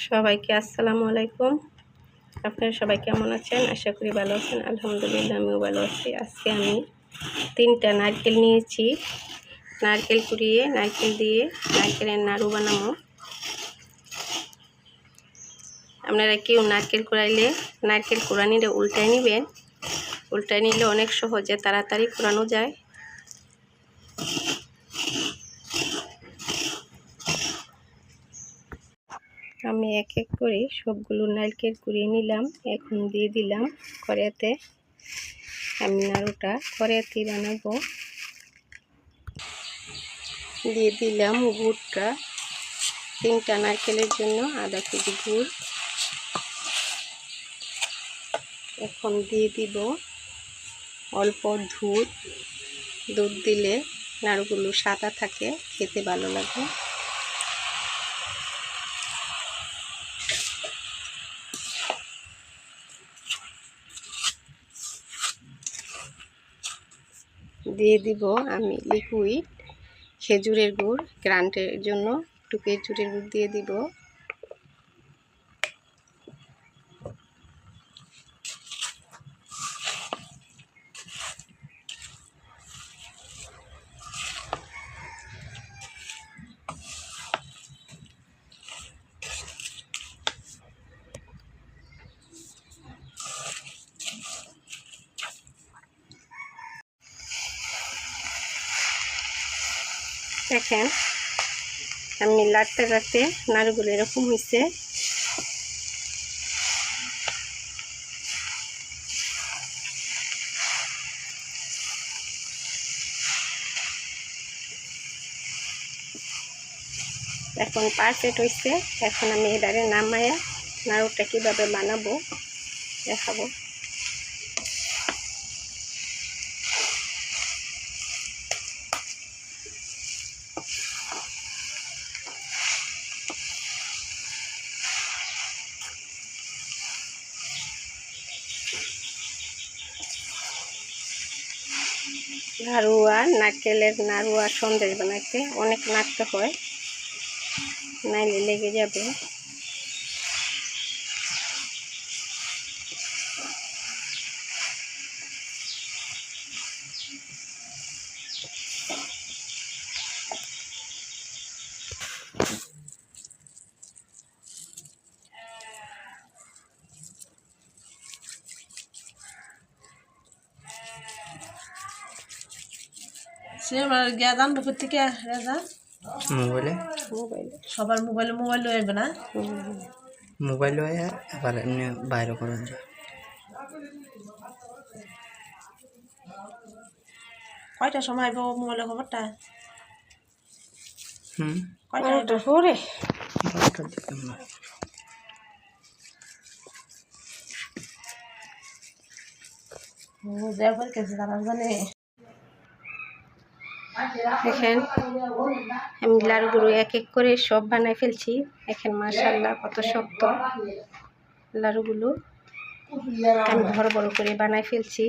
সবাইকে আসসালামু আলাইকুম। আপনারা সবাই কেমন আছেন? আশা করি ভালো আছেন। আলহামদুলিল্লাহ আমিও ভালো আছি। আজকে আমি 3টা নারকেল নিয়েছি। নারকেল কুড়িয়ে নারকেল দিয়ে নারকেলের নাড়ু বানাবো। আপনারা কেউ নারকেল কুড়াইলে নারকেল কুড়ানিটা উল্টায় নেবেন। উল্টায় নিলে অনেক সহজে তাড়াতাড়ি কুড়ানো যায়। আমি এক এক করে সবগুলো নারকেল কুড়িয়ে নিলাম। এখন দিয়ে দিলাম কড়াইতে। আমি নাড়ুটা কড়াইতেই বানাবো। দিয়ে দিলাম গুড়টা, 3টা নারকেলের জন্য আধা কেজি গুড়। এখন দিয়ে দিব অল্প দুধ। দুধ দিলে নাড়ুগুলো সাদা থাকে, খেতে ভালো লাগে। দিয়ে দিব আমি লিকুইড খেজুরের গুড়, গ্রান্টের জন্য একটু খেজুরের গুড় দিয়ে দিব। দেখেন আমি লাড়তে লাড়তে নাড়ুগুলো এরকম হয়েছে। এখন পারফেক্ট হয়েছে। এখন আমি এটারে নামায়া নাড়ুটা কীভাবে বানাবো দেখাবো। নাড়ুয়া নারকেলের নাড়ুয়া সন্দেশ বানাইতে অনেক নাড়তে হয়, নাইলে লেগে যাবে। মোবাইলে সবার মোবাইল আসবে না। মোবাইল এবার এমনি বাইরে করা যায়। কয়টার সময় আইব মোবাইলের খবরটা? কয়টা পরে 12টার দিকে মনে হয়। দেখেন আমি লাড়ুগুলো এক এক করে সব বানাই ফেলছি। দেখেন মাশাআল্লাহ কত শক্ত লাড়ুগুলো আমি বড় বড় করে বানাই ফেলছি।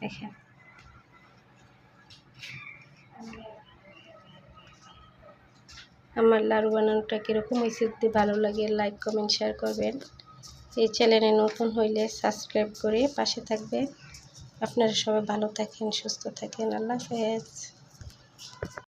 দেখেন আমার লাড়ু বানানোটা কীরকম হয়েছে, যদি ভালো লাগে লাইক কমেন্ট শেয়ার করবেন। এই চ্যানেলে নতুন হইলে সাবস্ক্রাইব করে পাশে থাকবেন। আপনারা সবাই ভালো থাকেন, সুস্থ থাকেন। আল্লাহ হাফেজ।